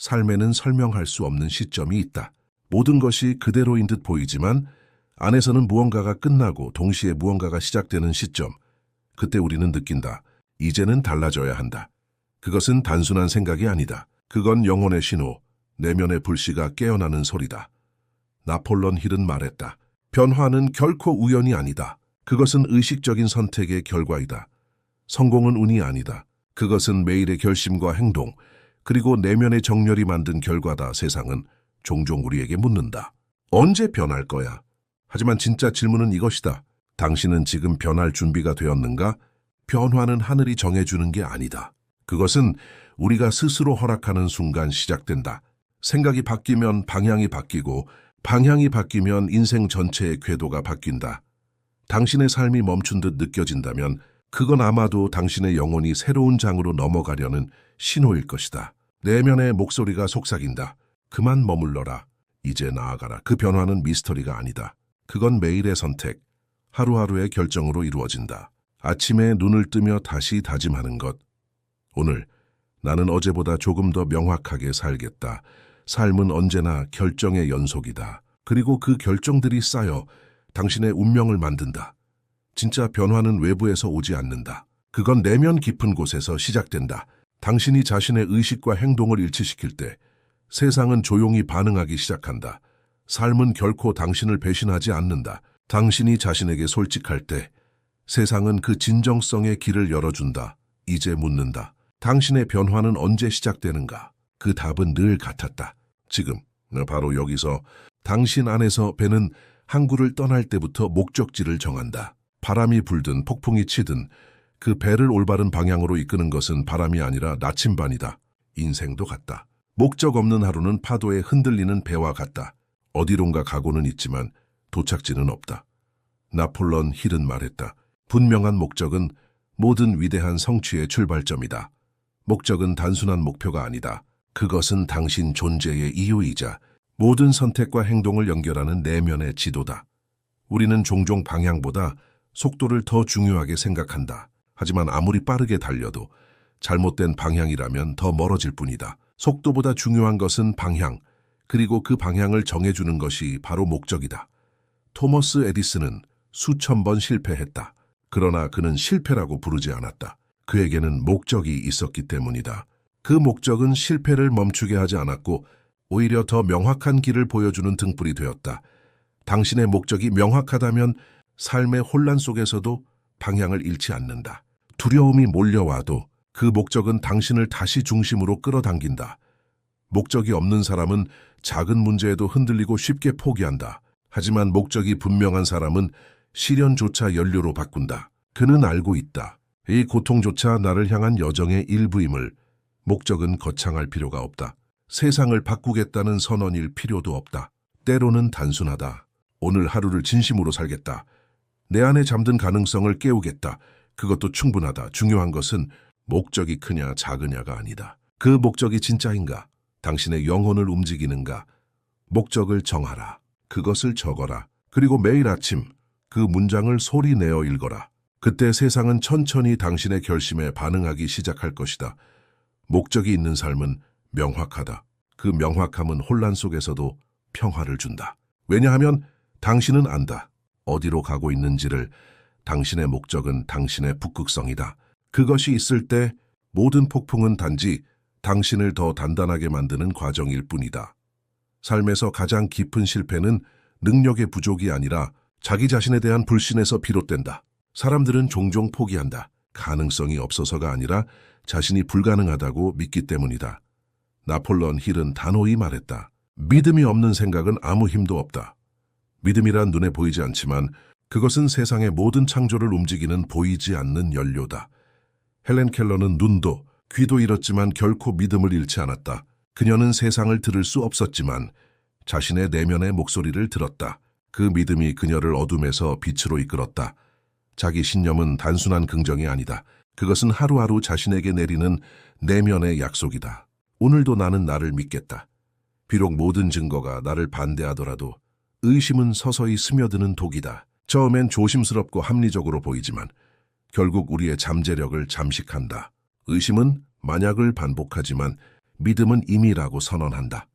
삶에는 설명할 수 없는 시점이 있다. 모든 것이 그대로인 듯 보이지만 안에서는 무언가가 끝나고 동시에 무언가가 시작되는 시점. 그때 우리는 느낀다. 이제는 달라져야 한다. 그것은 단순한 생각이 아니다. 그건 영혼의 신호, 내면의 불씨가 깨어나는 소리다. 나폴론 힐은 말했다. 변화는 결코 우연이 아니다. 그것은 의식적인 선택의 결과이다. 성공은 운이 아니다. 그것은 매일의 결심과 행동, 그리고 내면의 정렬이 만든 결과다. 세상은 종종 우리에게 묻는다. 언제 변할 거야? 하지만 진짜 질문은 이것이다. 당신은 지금 변할 준비가 되었는가? 변화는 하늘이 정해주는 게 아니다. 그것은 우리가 스스로 허락하는 순간 시작된다. 생각이 바뀌면 방향이 바뀌고 방향이 바뀌면 인생 전체의 궤도가 바뀐다. 당신의 삶이 멈춘 듯 느껴진다면 그건 아마도 당신의 영혼이 새로운 장으로 넘어가려는 신호일 것이다. 내면의 목소리가 속삭인다. 그만 머물러라. 이제 나아가라. 그 변화는 미스터리가 아니다. 그건 매일의 선택, 하루하루의 결정으로 이루어진다. 아침에 눈을 뜨며 다시 다짐하는 것. 오늘 나는 어제보다 조금 더 명확하게 살겠다. 삶은 언제나 결정의 연속이다. 그리고 그 결정들이 쌓여 당신의 운명을 만든다. 진짜 변화는 외부에서 오지 않는다. 그건 내면 깊은 곳에서 시작된다. 당신이 자신의 의식과 행동을 일치시킬 때 세상은 조용히 반응하기 시작한다. 삶은 결코 당신을 배신하지 않는다. 당신이 자신에게 솔직할 때 세상은 그 진정성의 길을 열어준다. 이제 묻는다. 당신의 변화는 언제 시작되는가? 그 답은 늘 같았다. 지금, 바로 여기서 당신 안에서 배는 항구를 떠날 때부터 목적지를 정한다. 바람이 불든 폭풍이 치든 그 배를 올바른 방향으로 이끄는 것은 바람이 아니라 나침반이다. 인생도 같다. 목적 없는 하루는 파도에 흔들리는 배와 같다. 어디론가 가고는 있지만 도착지는 없다. 나폴론 힐은 말했다. 분명한 목적은 모든 위대한 성취의 출발점이다. 목적은 단순한 목표가 아니다. 그것은 당신 존재의 이유이자 모든 선택과 행동을 연결하는 내면의 지도다. 우리는 종종 방향보다 속도를 더 중요하게 생각한다. 하지만 아무리 빠르게 달려도 잘못된 방향이라면 더 멀어질 뿐이다. 속도보다 중요한 것은 방향, 그리고 그 방향을 정해주는 것이 바로 목적이다. 토머스 에디슨은 수천 번 실패했다. 그러나 그는 실패라고 부르지 않았다. 그에게는 목적이 있었기 때문이다. 그 목적은 실패를 멈추게 하지 않았고 오히려 더 명확한 길을 보여주는 등불이 되었다. 당신의 목적이 명확하다면 삶의 혼란 속에서도 방향을 잃지 않는다. 두려움이 몰려와도 그 목적은 당신을 다시 중심으로 끌어당긴다. 목적이 없는 사람은 작은 문제에도 흔들리고 쉽게 포기한다. 하지만 목적이 분명한 사람은 시련조차 연료로 바꾼다. 그는 알고 있다. 이 고통조차 나를 향한 여정의 일부임을. 목적은 거창할 필요가 없다. 세상을 바꾸겠다는 선언일 필요도 없다. 때로는 단순하다. 오늘 하루를 진심으로 살겠다. 내 안에 잠든 가능성을 깨우겠다. 그것도 충분하다. 중요한 것은 목적이 크냐 작으냐가 아니다. 그 목적이 진짜인가? 당신의 영혼을 움직이는가? 목적을 정하라. 그것을 적어라. 그리고 매일 아침 그 문장을 소리내어 읽어라. 그때 세상은 천천히 당신의 결심에 반응하기 시작할 것이다. 목적이 있는 삶은 명확하다. 그 명확함은 혼란 속에서도 평화를 준다. 왜냐하면 당신은 안다. 어디로 가고 있는지를. 당신의 목적은 당신의 북극성이다. 그것이 있을 때 모든 폭풍은 단지 당신을 더 단단하게 만드는 과정일 뿐이다. 삶에서 가장 깊은 실패는 능력의 부족이 아니라 자기 자신에 대한 불신에서 비롯된다. 사람들은 종종 포기한다. 가능성이 없어서가 아니라 자신이 불가능하다고 믿기 때문이다. 나폴론 힐은 단호히 말했다. 믿음이 없는 생각은 아무 힘도 없다. 믿음이란 눈에 보이지 않지만 그것은 세상의 모든 창조를 움직이는 보이지 않는 연료다. 헬렌 켈러는 눈도 귀도 잃었지만 결코 믿음을 잃지 않았다. 그녀는 세상을 들을 수 없었지만 자신의 내면의 목소리를 들었다. 그 믿음이 그녀를 어둠에서 빛으로 이끌었다. 자기 신념은 단순한 긍정이 아니다. 그것은 하루하루 자신에게 내리는 내면의 약속이다. 오늘도 나는 나를 믿겠다. 비록 모든 증거가 나를 반대하더라도 의심은 서서히 스며드는 독이다. 처음엔 조심스럽고 합리적으로 보이지만 결국 우리의 잠재력을 잠식한다. 의심은 만약을 반복하지만 믿음은 임이라고 선언한다.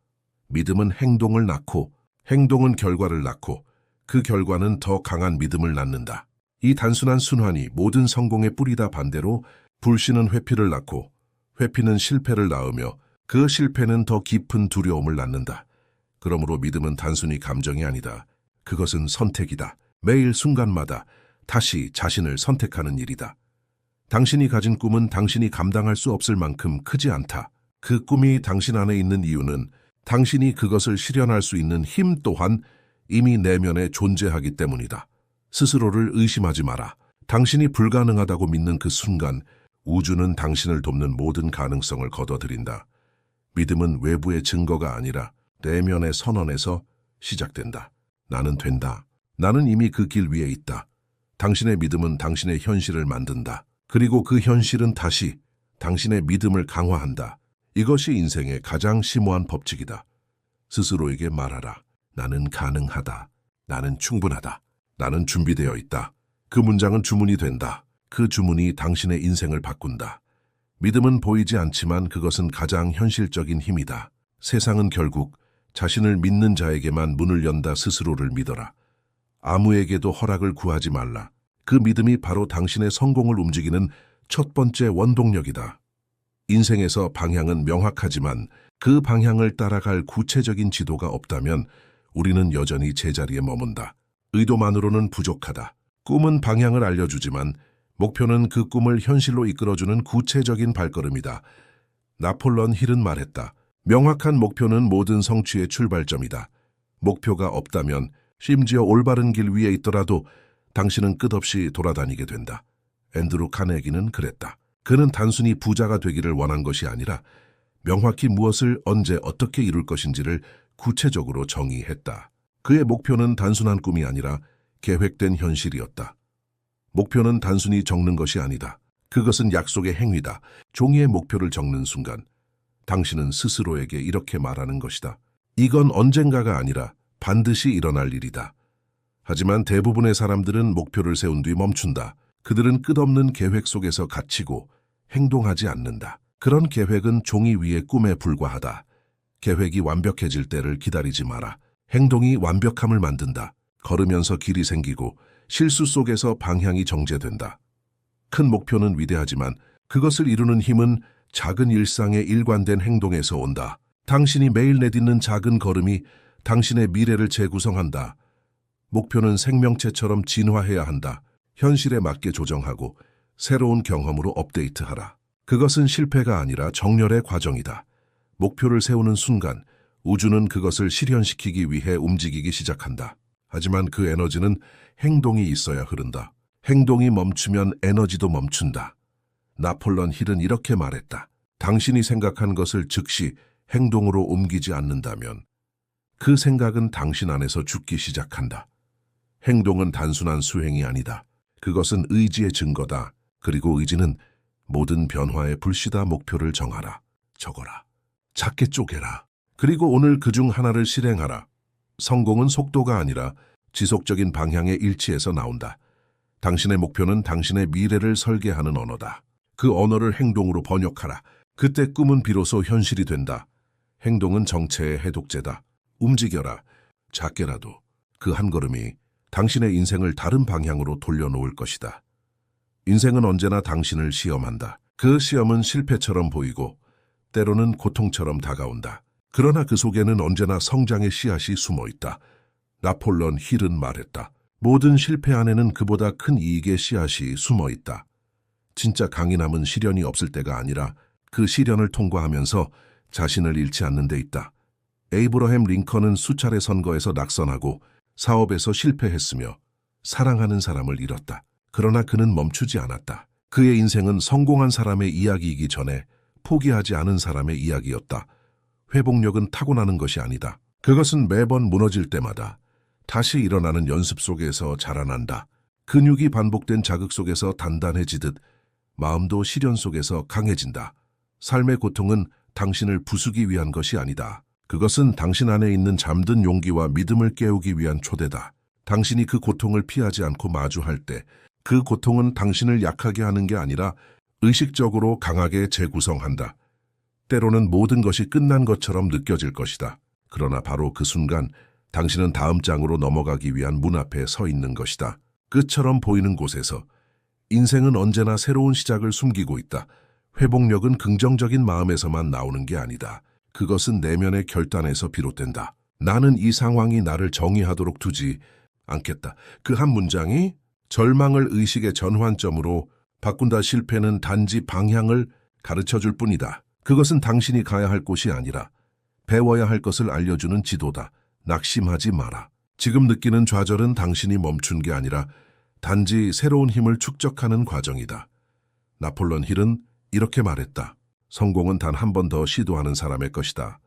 믿음은 행동을 낳고 행동은 결과를 낳고 그 결과는 더 강한 믿음을 낳는다. 이 단순한 순환이 모든 성공의 뿌리다. 반대로 불신은 회피를 낳고 회피는 실패를 낳으며 그 실패는 더 깊은 두려움을 낳는다. 그러므로 믿음은 단순히 감정이 아니다. 그것은 선택이다. 매일 순간마다 다시 자신을 선택하는 일이다. 당신이 가진 꿈은 당신이 감당할 수 없을 만큼 크지 않다. 그 꿈이 당신 안에 있는 이유는 당신이 그것을 실현할 수 있는 힘 또한 이미 내면에 존재하기 때문이다. 스스로를 의심하지 마라. 당신이 불가능하다고 믿는 그 순간 우주는 당신을 돕는 모든 가능성을 거둬들인다. 믿음은 외부의 증거가 아니라 내면의 선언에서 시작된다. 나는 된다. 나는 이미 그 길 위에 있다. 당신의 믿음은 당신의 현실을 만든다. 그리고 그 현실은 다시 당신의 믿음을 강화한다. 이것이 인생의 가장 심오한 법칙이다. 스스로에게 말하라. 나는 가능하다. 나는 충분하다. 나는 준비되어 있다. 그 문장은 주문이 된다. 그 주문이 당신의 인생을 바꾼다. 믿음은 보이지 않지만 그것은 가장 현실적인 힘이다. 세상은 결국 자신을 믿는 자에게만 문을 연다. 스스로를 믿어라. 아무에게도 허락을 구하지 말라. 그 믿음이 바로 당신의 성공을 움직이는 첫 번째 원동력이다. 인생에서 방향은 명확하지만 그 방향을 따라갈 구체적인 지도가 없다면 우리는 여전히 제자리에 머문다. 의도만으로는 부족하다. 꿈은 방향을 알려주지만 목표는 그 꿈을 현실로 이끌어주는 구체적인 발걸음이다. 나폴레옹 힐은 말했다. 명확한 목표는 모든 성취의 출발점이다. 목표가 없다면 심지어 올바른 길 위에 있더라도 당신은 끝없이 돌아다니게 된다. 앤드루 카네기는 그랬다. 그는 단순히 부자가 되기를 원한 것이 아니라 명확히 무엇을 언제 어떻게 이룰 것인지를 구체적으로 정의했다. 그의 목표는 단순한 꿈이 아니라 계획된 현실이었다. 목표는 단순히 적는 것이 아니다. 그것은 약속의 행위다. 종이에 목표를 적는 순간 당신은 스스로에게 이렇게 말하는 것이다. 이건 언젠가가 아니라 반드시 일어날 일이다. 하지만 대부분의 사람들은 목표를 세운 뒤 멈춘다. 그들은 끝없는 계획 속에서 갇히고 행동하지 않는다. 그런 계획은 종이 위의 꿈에 불과하다. 계획이 완벽해질 때를 기다리지 마라. 행동이 완벽함을 만든다. 걸으면서 길이 생기고 실수 속에서 방향이 정제된다. 큰 목표는 위대하지만 그것을 이루는 힘은 작은 일상의 일관된 행동에서 온다. 당신이 매일 내딛는 작은 걸음이 당신의 미래를 재구성한다. 목표는 생명체처럼 진화해야 한다. 현실에 맞게 조정하고 새로운 경험으로 업데이트하라. 그것은 실패가 아니라 정렬의 과정이다. 목표를 세우는 순간 우주는 그것을 실현시키기 위해 움직이기 시작한다. 하지만 그 에너지는 행동이 있어야 흐른다. 행동이 멈추면 에너지도 멈춘다. 나폴레옹 힐은 이렇게 말했다. 당신이 생각한 것을 즉시 행동으로 옮기지 않는다면 그 생각은 당신 안에서 죽기 시작한다. 행동은 단순한 수행이 아니다. 그것은 의지의 증거다. 그리고 의지는 모든 변화의 불씨다. 목표를 정하라. 적어라. 작게 쪼개라. 그리고 오늘 그중 하나를 실행하라. 성공은 속도가 아니라 지속적인 방향의 일치에서 나온다. 당신의 목표는 당신의 미래를 설계하는 언어다. 그 언어를 행동으로 번역하라. 그때 꿈은 비로소 현실이 된다. 행동은 정체의 해독제다. 움직여라. 작게라도 그 한 걸음이 당신의 인생을 다른 방향으로 돌려놓을 것이다. 인생은 언제나 당신을 시험한다. 그 시험은 실패처럼 보이고 때로는 고통처럼 다가온다. 그러나 그 속에는 언제나 성장의 씨앗이 숨어 있다. 나폴레옹 힐은 말했다. 모든 실패 안에는 그보다 큰 이익의 씨앗이 숨어 있다. 진짜 강인함은 시련이 없을 때가 아니라 그 시련을 통과하면서 자신을 잃지 않는 데 있다. 에이브러햄 링컨은 수차례 선거에서 낙선하고 사업에서 실패했으며 사랑하는 사람을 잃었다. 그러나 그는 멈추지 않았다. 그의 인생은 성공한 사람의 이야기이기 전에 포기하지 않은 사람의 이야기였다. 회복력은 타고나는 것이 아니다. 그것은 매번 무너질 때마다 다시 일어나는 연습 속에서 자라난다. 근육이 반복된 자극 속에서 단단해지듯 마음도 시련 속에서 강해진다. 삶의 고통은 당신을 부수기 위한 것이 아니다. 그것은 당신 안에 있는 잠든 용기와 믿음을 깨우기 위한 초대다. 당신이 그 고통을 피하지 않고 마주할 때 그 고통은 당신을 약하게 하는 게 아니라 의식적으로 강하게 재구성한다. 때로는 모든 것이 끝난 것처럼 느껴질 것이다. 그러나 바로 그 순간 당신은 다음 장으로 넘어가기 위한 문 앞에 서 있는 것이다. 끝처럼 보이는 곳에서 인생은 언제나 새로운 시작을 숨기고 있다. 회복력은 긍정적인 마음에서만 나오는 게 아니다. 그것은 내면의 결단에서 비롯된다. 나는 이 상황이 나를 정의하도록 두지 않겠다. 그 한 문장이 절망을 의식의 전환점으로 바꾼다. 실패는 단지 방향을 가르쳐줄 뿐이다. 그것은 당신이 가야 할 곳이 아니라 배워야 할 것을 알려주는 지도다. 낙심하지 마라. 지금 느끼는 좌절은 당신이 멈춘 게 아니라 단지 새로운 힘을 축적하는 과정이다. 나폴레옹 힐은 이렇게 말했다. 성공은 단 한 번 더 시도하는 사람의 것이다.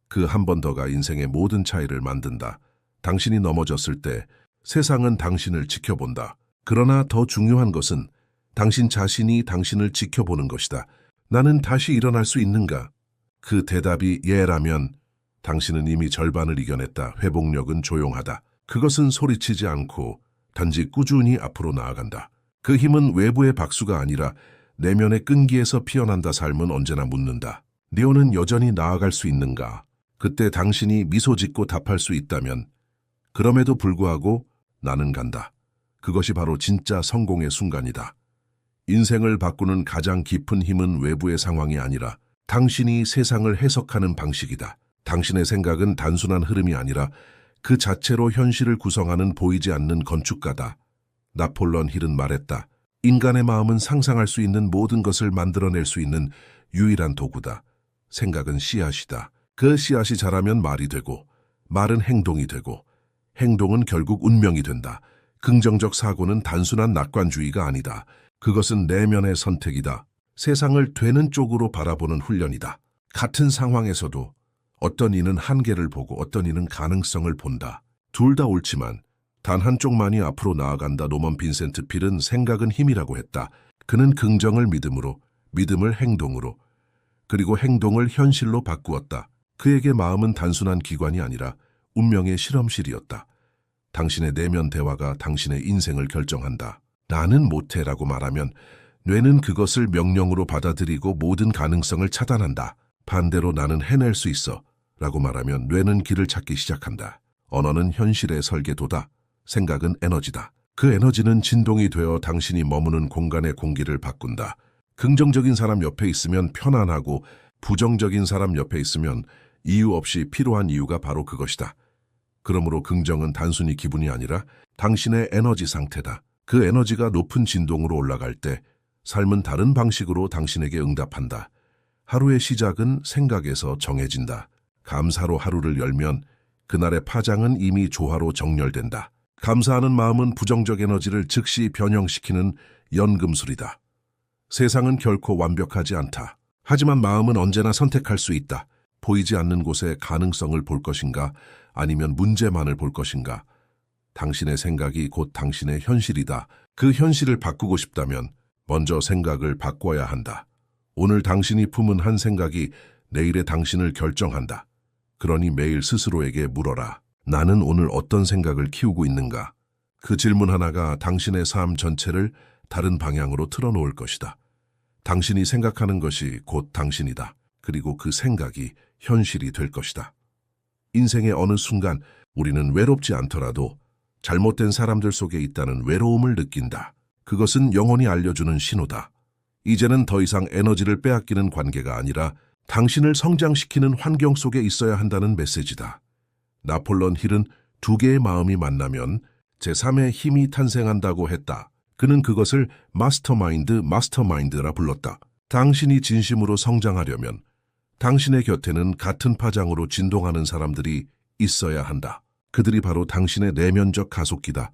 그 한 번 더가 인생의 모든 차이를 만든다. 당신이 넘어졌을 때 세상은 당신을 지켜본다. 그러나 더 중요한 것은 당신 자신이 당신을 지켜보는 것이다. 나는 다시 일어날 수 있는가? 그 대답이 예라면 당신은 이미 절반을 이겨냈다. 회복력은 조용하다. 그것은 소리치지 않고 단지 꾸준히 앞으로 나아간다. 그 힘은 외부의 박수가 아니라 내면의 끈기에서 피어난다. 삶은 언제나 묻는다. 네오는 여전히 나아갈 수 있는가? 그때 당신이 미소 짓고 답할 수 있다면 그럼에도 불구하고 나는 간다. 그것이 바로 진짜 성공의 순간이다. 인생을 바꾸는 가장 깊은 힘은 외부의 상황이 아니라 당신이 세상을 해석하는 방식이다. 당신의 생각은 단순한 흐름이 아니라 그 자체로 현실을 구성하는 보이지 않는 건축가다. 나폴레옹 힐은 말했다. 인간의 마음은 상상할 수 있는 모든 것을 만들어낼 수 있는 유일한 도구다. 생각은 씨앗이다. 그 씨앗이 자라면 말이 되고, 말은 행동이 되고, 행동은 결국 운명이 된다. 긍정적 사고는 단순한 낙관주의가 아니다. 그것은 내면의 선택이다. 세상을 되는 쪽으로 바라보는 훈련이다. 같은 상황에서도 어떤 이는 한계를 보고 어떤 이는 가능성을 본다. 둘 다 옳지만 단 한쪽만이 앞으로 나아간다. 노먼 빈센트 필은 생각은 힘이라고 했다. 그는 긍정을 믿음으로, 믿음을 행동으로, 그리고 행동을 현실로 바꾸었다. 그에게 마음은 단순한 기관이 아니라 운명의 실험실이었다. 당신의 내면 대화가 당신의 인생을 결정한다. 나는 못해라고 말하면 뇌는 그것을 명령으로 받아들이고 모든 가능성을 차단한다. 반대로 나는 해낼 수 있어 라고 말하면 뇌는 길을 찾기 시작한다. 언어는 현실의 설계도다. 생각은 에너지다. 그 에너지는 진동이 되어 당신이 머무는 공간의 공기를 바꾼다. 긍정적인 사람 옆에 있으면 편안하고 부정적인 사람 옆에 있으면 이유 없이 필요한 이유가 바로 그것이다. 그러므로 긍정은 단순히 기분이 아니라 당신의 에너지 상태다. 그 에너지가 높은 진동으로 올라갈 때 삶은 다른 방식으로 당신에게 응답한다. 하루의 시작은 생각에서 정해진다. 감사로 하루를 열면 그날의 파장은 이미 조화로 정렬된다. 감사하는 마음은 부정적 에너지를 즉시 변형시키는 연금술이다. 세상은 결코 완벽하지 않다. 하지만 마음은 언제나 선택할 수 있다. 보이지 않는 곳에 가능성을 볼 것인가 아니면 문제만을 볼 것인가. 당신의 생각이 곧 당신의 현실이다. 그 현실을 바꾸고 싶다면 먼저 생각을 바꿔야 한다. 오늘 당신이 품은 한 생각이 내일의 당신을 결정한다. 그러니 매일 스스로에게 물어라. 나는 오늘 어떤 생각을 키우고 있는가? 그 질문 하나가 당신의 삶 전체를 다른 방향으로 틀어놓을 것이다. 당신이 생각하는 것이 곧 당신이다. 그리고 그 생각이 현실이 될 것이다. 인생의 어느 순간 우리는 외롭지 않더라도 잘못된 사람들 속에 있다는 외로움을 느낀다. 그것은 영혼이 알려주는 신호다. 이제는 더 이상 에너지를 빼앗기는 관계가 아니라 당신을 성장시키는 환경 속에 있어야 한다는 메시지다. 나폴레옹 힐은 두 개의 마음이 만나면 제3의 힘이 탄생한다고 했다. 그는 그것을 마스터마인드라 불렀다. 당신이 진심으로 성장하려면 당신의 곁에는 같은 파장으로 진동하는 사람들이 있어야 한다. 그들이 바로 당신의 내면적 가속기다.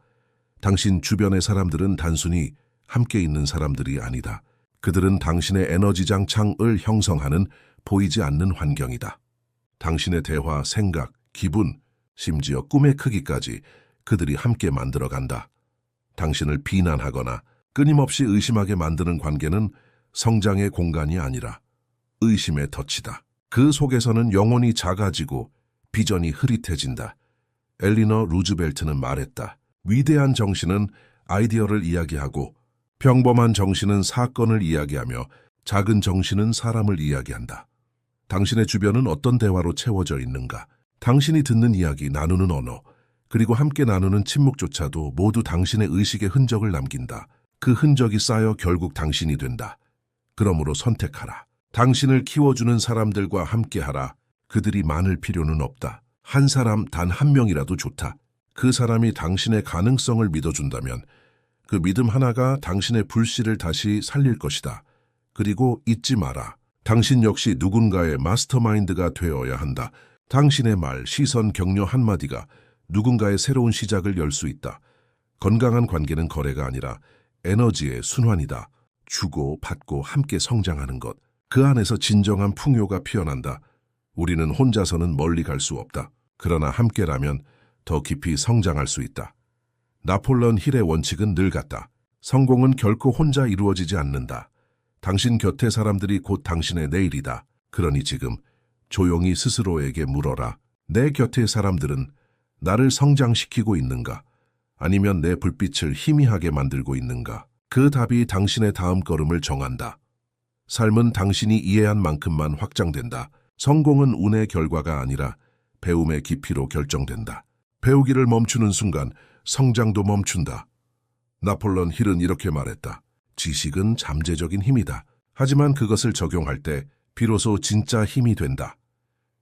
당신 주변의 사람들은 단순히 함께 있는 사람들이 아니다. 그들은 당신의 에너지 장창을 형성하는 보이지 않는 환경이다. 당신의 대화, 생각, 기분, 심지어 꿈의 크기까지 그들이 함께 만들어간다. 당신을 비난하거나 끊임없이 의심하게 만드는 관계는 성장의 공간이 아니라 의심의 덫이다. 그 속에서는 영혼이 작아지고 비전이 흐릿해진다. 엘리너 루즈벨트는 말했다. 위대한 정신은 아이디어를 이야기하고 평범한 정신은 사건을 이야기하며 작은 정신은 사람을 이야기한다. 당신의 주변은 어떤 대화로 채워져 있는가? 당신이 듣는 이야기, 나누는 언어, 그리고 함께 나누는 침묵조차도 모두 당신의 의식의 흔적을 남긴다. 그 흔적이 쌓여 결국 당신이 된다. 그러므로 선택하라. 당신을 키워주는 사람들과 함께하라. 그들이 많을 필요는 없다. 한 사람, 단 한 명이라도 좋다. 그 사람이 당신의 가능성을 믿어준다면 그 믿음 하나가 당신의 불씨를 다시 살릴 것이다. 그리고 잊지 마라. 당신 역시 누군가의 마스터마인드가 되어야 한다. 당신의 말, 시선, 격려 한마디가 누군가의 새로운 시작을 열 수 있다. 건강한 관계는 거래가 아니라 에너지의 순환이다. 주고 받고 함께 성장하는 것. 그 안에서 진정한 풍요가 피어난다. 우리는 혼자서는 멀리 갈 수 없다. 그러나 함께라면 더 깊이 성장할 수 있다. 나폴레옹 힐의 원칙은 늘 같다. 성공은 결코 혼자 이루어지지 않는다. 당신 곁의 사람들이 곧 당신의 내일이다. 그러니 지금 조용히 스스로에게 물어라. 내 곁의 사람들은 나를 성장시키고 있는가? 아니면 내 불빛을 희미하게 만들고 있는가? 그 답이 당신의 다음 걸음을 정한다. 삶은 당신이 이해한 만큼만 확장된다. 성공은 운의 결과가 아니라 배움의 깊이로 결정된다. 배우기를 멈추는 순간 성장도 멈춘다. 나폴레옹 힐은 이렇게 말했다. 지식은 잠재적인 힘이다. 하지만 그것을 적용할 때 비로소 진짜 힘이 된다.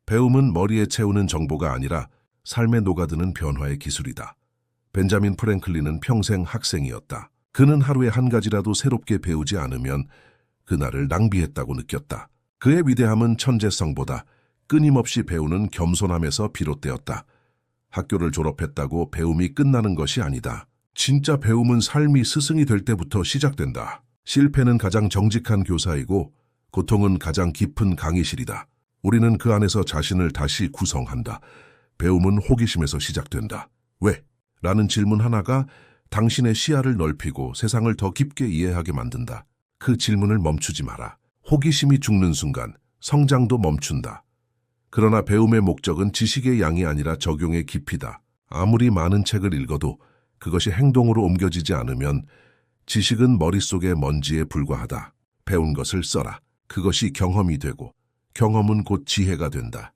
배움은 머리에 채우는 정보가 아니라 삶에 녹아드는 변화의 기술이다. 벤자민 프랭클린은 평생 학생이었다. 그는 하루에 한 가지라도 새롭게 배우지 않으면 그날을 낭비했다고 느꼈다. 그의 위대함은 천재성보다 끊임없이 배우는 겸손함에서 비롯되었다. 학교를 졸업했다고 배움이 끝나는 것이 아니다. 진짜 배움은 삶이 스승이 될 때부터 시작된다. 실패는 가장 정직한 교사이고 고통은 가장 깊은 강의실이다. 우리는 그 안에서 자신을 다시 구성한다. 배움은 호기심에서 시작된다. 왜? 라는 질문 하나가 당신의 시야를 넓히고 세상을 더 깊게 이해하게 만든다. 그 질문을 멈추지 마라. 호기심이 죽는 순간 성장도 멈춘다. 그러나 배움의 목적은 지식의 양이 아니라 적용의 깊이다. 아무리 많은 책을 읽어도 그것이 행동으로 옮겨지지 않으면 지식은 머릿속의 먼지에 불과하다. 배운 것을 써라. 그것이 경험이 되고 경험은 곧 지혜가 된다.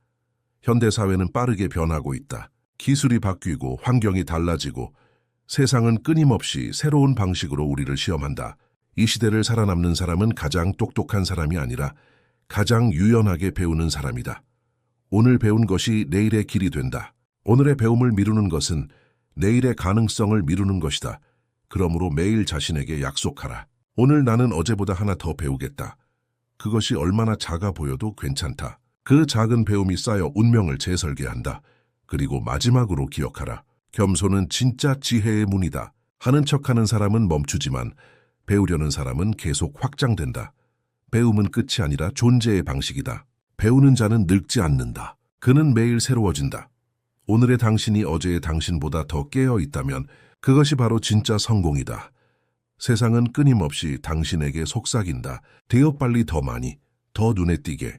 현대사회는 빠르게 변하고 있다. 기술이 바뀌고 환경이 달라지고 세상은 끊임없이 새로운 방식으로 우리를 시험한다. 이 시대를 살아남는 사람은 가장 똑똑한 사람이 아니라 가장 유연하게 배우는 사람이다. 오늘 배운 것이 내일의 길이 된다. 오늘의 배움을 미루는 것은 내일의 가능성을 미루는 것이다. 그러므로 매일 자신에게 약속하라. 오늘 나는 어제보다 하나 더 배우겠다. 그것이 얼마나 작아 보여도 괜찮다. 그 작은 배움이 쌓여 운명을 재설계한다. 그리고 마지막으로 기억하라. 겸손은 진짜 지혜의 문이다. 하는 척하는 사람은 멈추지만 배우려는 사람은 계속 확장된다. 배움은 끝이 아니라 존재의 방식이다. 배우는 자는 늙지 않는다. 그는 매일 새로워진다. 오늘의 당신이 어제의 당신보다 더 깨어 있다면 그것이 바로 진짜 성공이다. 세상은 끊임없이 당신에게 속삭인다. 되어 빨리 더 많이, 더 눈에 띄게.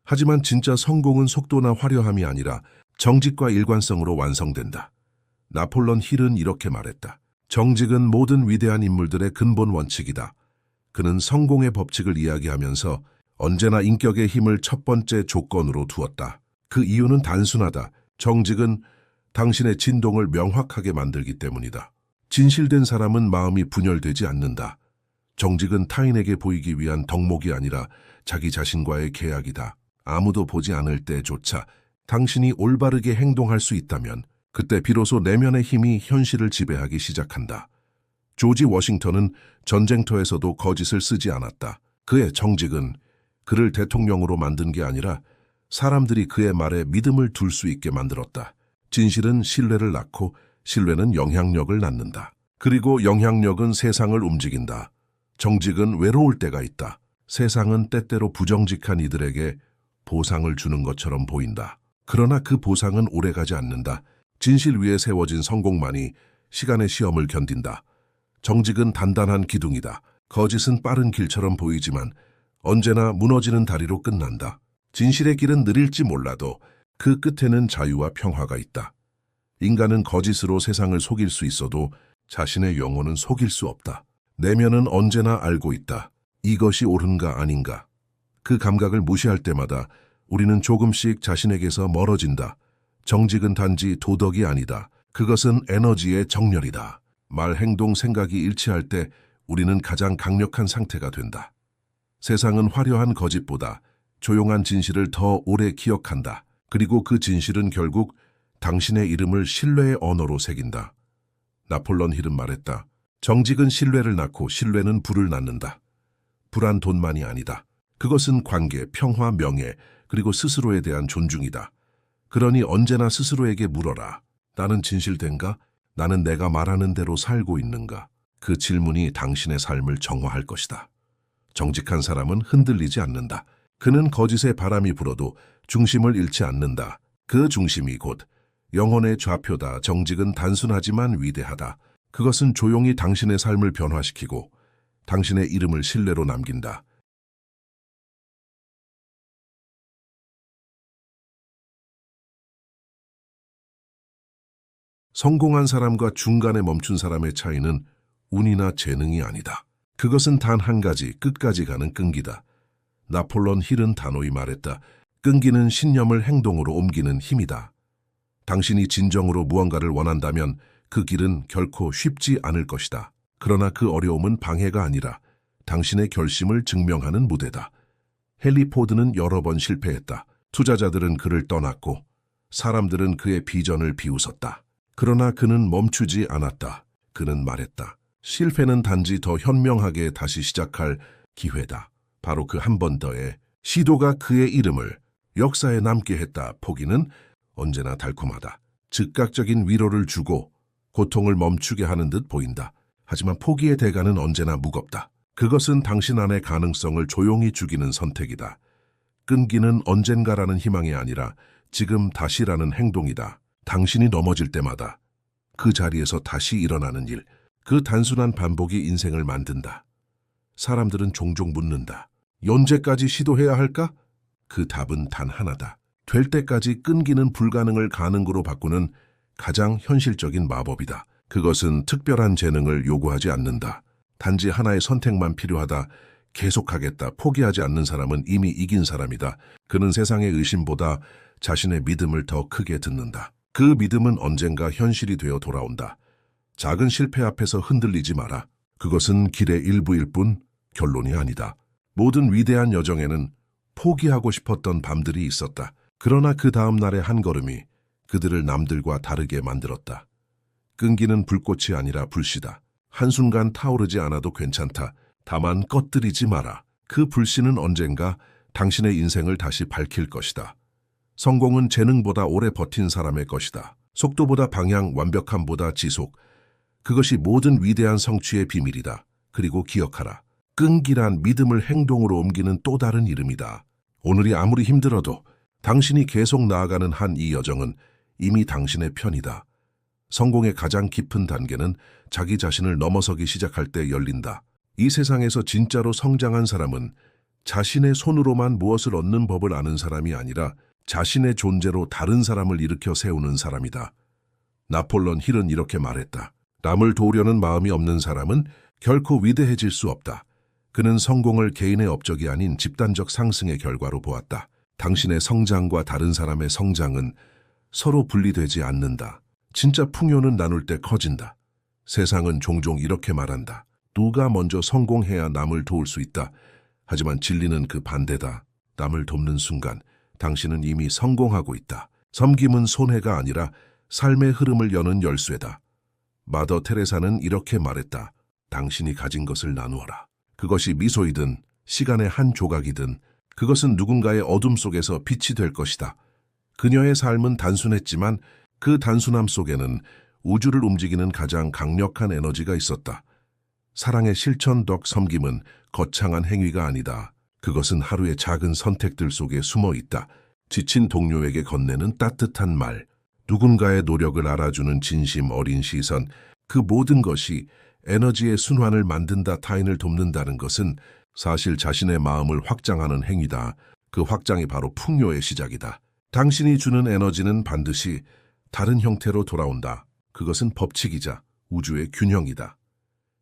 하지만 진짜 성공은 속도나 화려함이 아니라 정직과 일관성으로 완성된다. 나폴레옹 힐은 이렇게 말했다. 정직은 모든 위대한 인물들의 근본 원칙이다. 그는 성공의 법칙을 이야기하면서 언제나 인격의 힘을 첫 번째 조건으로 두었다. 그 이유는 단순하다. 정직은 당신의 진동을 명확하게 만들기 때문이다. 진실된 사람은 마음이 분열되지 않는다. 정직은 타인에게 보이기 위한 덕목이 아니라 자기 자신과의 계약이다. 아무도 보지 않을 때조차 당신이 올바르게 행동할 수 있다면 그때 비로소 내면의 힘이 현실을 지배하기 시작한다. 조지 워싱턴은 전쟁터에서도 거짓을 쓰지 않았다. 그의 정직은 그를 대통령으로 만든 게 아니라 사람들이 그의 말에 믿음을 둘 수 있게 만들었다. 진실은 신뢰를 낳고 신뢰는 영향력을 낳는다. 그리고 영향력은 세상을 움직인다. 정직은 외로울 때가 있다. 세상은 때때로 부정직한 이들에게 보상을 주는 것처럼 보인다. 그러나 그 보상은 오래가지 않는다. 진실 위에 세워진 성공만이 시간의 시험을 견딘다. 정직은 단단한 기둥이다. 거짓은 빠른 길처럼 보이지만 언제나 무너지는 다리로 끝난다. 진실의 길은 느릴지 몰라도 그 끝에는 자유와 평화가 있다. 인간은 거짓으로 세상을 속일 수 있어도 자신의 영혼은 속일 수 없다. 내면은 언제나 알고 있다. 이것이 옳은가 아닌가. 그 감각을 무시할 때마다 우리는 조금씩 자신에게서 멀어진다. 정직은 단지 도덕이 아니다. 그것은 에너지의 정렬이다. 말, 행동, 생각이 일치할 때 우리는 가장 강력한 상태가 된다. 세상은 화려한 거짓보다 조용한 진실을 더 오래 기억한다. 그리고 그 진실은 결국 당신의 이름을 신뢰의 언어로 새긴다. 나폴레옹 힐은 말했다. 정직은 신뢰를 낳고 신뢰는 부를 낳는다. 불안 돈만이 아니다. 그것은 관계, 평화, 명예, 그리고 스스로에 대한 존중이다. 그러니 언제나 스스로에게 물어라. 나는 진실된가? 나는 내가 말하는 대로 살고 있는가? 그 질문이 당신의 삶을 정화할 것이다. 정직한 사람은 흔들리지 않는다. 그는 거짓의 바람이 불어도 중심을 잃지 않는다. 그 중심이 곧 영혼의 좌표다. 정직은 단순하지만 위대하다. 그것은 조용히 당신의 삶을 변화시키고 당신의 이름을 신뢰로 남긴다. 성공한 사람과 중간에 멈춘 사람의 차이는 운이나 재능이 아니다. 그것은 단 한 가지, 끝까지 가는 끈기다. 나폴레옹 힐은 단호히 말했다. 끈기는 신념을 행동으로 옮기는 힘이다. 당신이 진정으로 무언가를 원한다면 그 길은 결코 쉽지 않을 것이다. 그러나 그 어려움은 방해가 아니라 당신의 결심을 증명하는 무대다. 헨리 포드는 여러 번 실패했다. 투자자들은 그를 떠났고 사람들은 그의 비전을 비웃었다. 그러나 그는 멈추지 않았다. 그는 말했다. 실패는 단지 더 현명하게 다시 시작할 기회다. 바로 그 한 번 더의 시도가 그의 이름을 역사에 남게 했다. 포기는 언제나 달콤하다. 즉각적인 위로를 주고 고통을 멈추게 하는 듯 보인다. 하지만 포기의 대가는 언제나 무겁다. 그것은 당신 안의 가능성을 조용히 죽이는 선택이다. 끈기는 언젠가라는 희망이 아니라 지금 다시라는 행동이다. 당신이 넘어질 때마다 그 자리에서 다시 일어나는 일, 그 단순한 반복이 인생을 만든다. 사람들은 종종 묻는다. 언제까지 시도해야 할까? 그 답은 단 하나다. 될 때까지. 끈기는 불가능을 가능으로 바꾸는 가장 현실적인 마법이다. 그것은 특별한 재능을 요구하지 않는다. 단지 하나의 선택만 필요하다. 계속하겠다. 포기하지 않는 사람은 이미 이긴 사람이다. 그는 세상의 의심보다 자신의 믿음을 더 크게 듣는다. 그 믿음은 언젠가 현실이 되어 돌아온다. 작은 실패 앞에서 흔들리지 마라. 그것은 길의 일부일 뿐 결론이 아니다. 모든 위대한 여정에는 포기하고 싶었던 밤들이 있었다. 그러나 그 다음 날의 한 걸음이 그들을 남들과 다르게 만들었다. 끈기는 불꽃이 아니라 불씨다. 한순간 타오르지 않아도 괜찮다. 다만 꺼뜨리지 마라. 그 불씨는 언젠가 당신의 인생을 다시 밝힐 것이다. 성공은 재능보다 오래 버틴 사람의 것이다. 속도보다 방향, 완벽함보다 지속. 그것이 모든 위대한 성취의 비밀이다. 그리고 기억하라. 끈기란 믿음을 행동으로 옮기는 또 다른 이름이다. 오늘이 아무리 힘들어도 당신이 계속 나아가는 한 이 여정은 이미 당신의 편이다. 성공의 가장 깊은 단계는 자기 자신을 넘어서기 시작할 때 열린다. 이 세상에서 진짜로 성장한 사람은 자신의 손으로만 무엇을 얻는 법을 아는 사람이 아니라 자신의 존재로 다른 사람을 일으켜 세우는 사람이다. 나폴레옹 힐은 이렇게 말했다. 남을 도우려는 마음이 없는 사람은 결코 위대해질 수 없다. 그는 성공을 개인의 업적이 아닌 집단적 상승의 결과로 보았다. 당신의 성장과 다른 사람의 성장은 서로 분리되지 않는다. 진짜 풍요는 나눌 때 커진다. 세상은 종종 이렇게 말한다. 누가 먼저 성공해야 남을 도울 수 있다. 하지만 진리는 그 반대다. 남을 돕는 순간 당신은 이미 성공하고 있다. 섬김은 손해가 아니라 삶의 흐름을 여는 열쇠다. 마더 테레사는 이렇게 말했다. 당신이 가진 것을 나누어라. 그것이 미소이든 시간의 한 조각이든 그것은 누군가의 어둠 속에서 빛이 될 것이다. 그녀의 삶은 단순했지만 그 단순함 속에는 우주를 움직이는 가장 강력한 에너지가 있었다. 사랑의 실천적 섬김은 거창한 행위가 아니다. 그것은 하루의 작은 선택들 속에 숨어 있다. 지친 동료에게 건네는 따뜻한 말, 누군가의 노력을 알아주는 진심 어린 시선, 그 모든 것이 에너지의 순환을 만든다. 타인을 돕는다는 것은 사실 자신의 마음을 확장하는 행위다. 그 확장이 바로 풍요의 시작이다. 당신이 주는 에너지는 반드시 다른 형태로 돌아온다. 그것은 법칙이자 우주의 균형이다.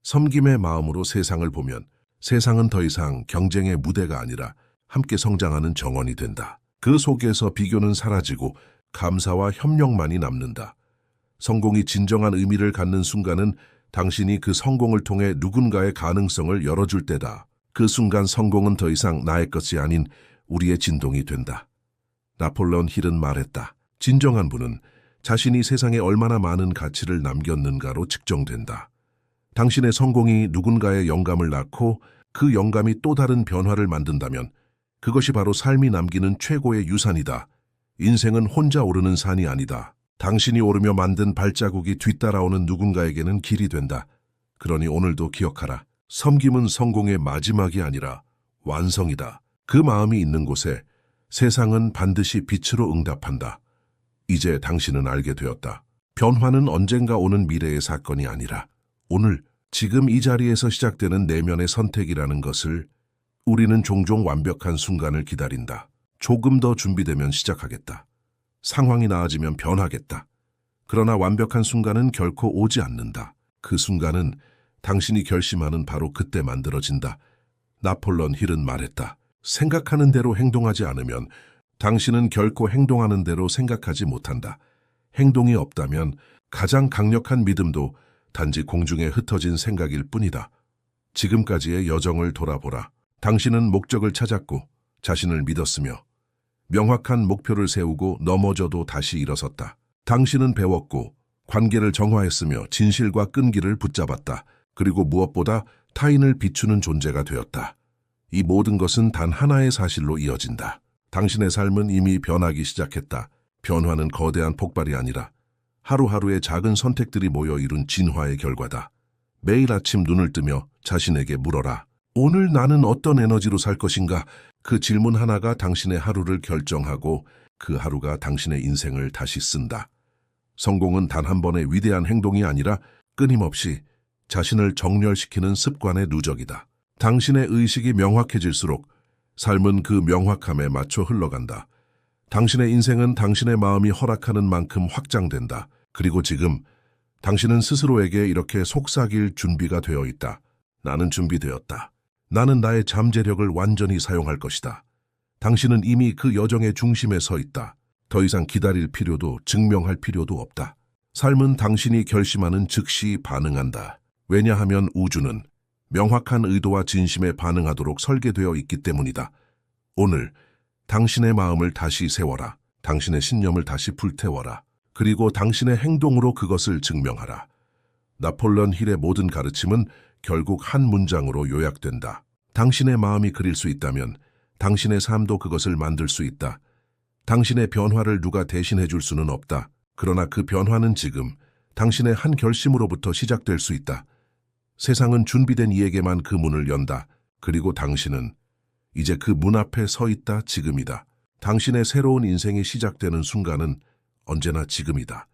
섬김의 마음으로 세상을 보면 세상은 더 이상 경쟁의 무대가 아니라 함께 성장하는 정원이 된다. 그 속에서 비교는 사라지고 감사와 협력만이 남는다. 성공이 진정한 의미를 갖는 순간은 당신이 그 성공을 통해 누군가의 가능성을 열어줄 때다. 그 순간 성공은 더 이상 나의 것이 아닌 우리의 진동이 된다. 나폴레온 힐은 말했다. 진정한 부는 자신이 세상에 얼마나 많은 가치를 남겼는가로 측정된다. 당신의 성공이 누군가의 영감을 낳고 그 영감이 또 다른 변화를 만든다면 그것이 바로 삶이 남기는 최고의 유산이다. 인생은 혼자 오르는 산이 아니다. 당신이 오르며 만든 발자국이 뒤따라오는 누군가에게는 길이 된다. 그러니 오늘도 기억하라. 섬김은 성공의 마지막이 아니라 완성이다. 그 마음이 있는 곳에 세상은 반드시 빛으로 응답한다. 이제 당신은 알게 되었다. 변화는 언젠가 오는 미래의 사건이 아니라 오늘, 지금 이 자리에서 시작되는 내면의 선택이라는 것을 우리는 종종 완벽한 순간을 기다린다. 조금 더 준비되면 시작하겠다. 상황이 나아지면 변하겠다. 그러나 완벽한 순간은 결코 오지 않는다. 그 순간은 당신이 결심하는 바로 그때 만들어진다. 나폴레온 힐은 말했다. 생각하는 대로 행동하지 않으면 당신은 결코 행동하는 대로 생각하지 못한다. 행동이 없다면 가장 강력한 믿음도 단지 공중에 흩어진 생각일 뿐이다. 지금까지의 여정을 돌아보라. 당신은 목적을 찾았고 자신을 믿었으며 명확한 목표를 세우고 넘어져도 다시 일어섰다. 당신은 배웠고 관계를 정화했으며 진실과 끈기를 붙잡았다. 그리고 무엇보다 타인을 비추는 존재가 되었다. 이 모든 것은 단 하나의 사실로 이어진다. 당신의 삶은 이미 변하기 시작했다. 변화는 거대한 폭발이 아니라 하루하루의 작은 선택들이 모여 이룬 진화의 결과다. 매일 아침 눈을 뜨며 자신에게 물어라. 오늘 나는 어떤 에너지로 살 것인가? 그 질문 하나가 당신의 하루를 결정하고 그 하루가 당신의 인생을 다시 쓴다. 성공은 단 한 번의 위대한 행동이 아니라 끊임없이 자신을 정렬시키는 습관의 누적이다. 당신의 의식이 명확해질수록 삶은 그 명확함에 맞춰 흘러간다. 당신의 인생은 당신의 마음이 허락하는 만큼 확장된다. 그리고 지금 당신은 스스로에게 이렇게 속삭일 준비가 되어 있다. 나는 준비되었다. 나는 나의 잠재력을 완전히 사용할 것이다. 당신은 이미 그 여정의 중심에 서 있다. 더 이상 기다릴 필요도 증명할 필요도 없다. 삶은 당신이 결심하는 즉시 반응한다. 왜냐하면 우주는 명확한 의도와 진심에 반응하도록 설계되어 있기 때문이다. 오늘 당신의 마음을 다시 세워라. 당신의 신념을 다시 불태워라. 그리고 당신의 행동으로 그것을 증명하라. 나폴레온 힐의 모든 가르침은 결국 한 문장으로 요약된다. 당신의 마음이 그릴 수 있다면 당신의 삶도 그것을 만들 수 있다. 당신의 변화를 누가 대신해 줄 수는 없다. 그러나 그 변화는 지금 당신의 한 결심으로부터 시작될 수 있다. 세상은 준비된 이에게만 그 문을 연다. 그리고 당신은 이제 그 문 앞에 서 있다. 지금이다. 당신의 새로운 인생이 시작되는 순간은 언제나 지금이다.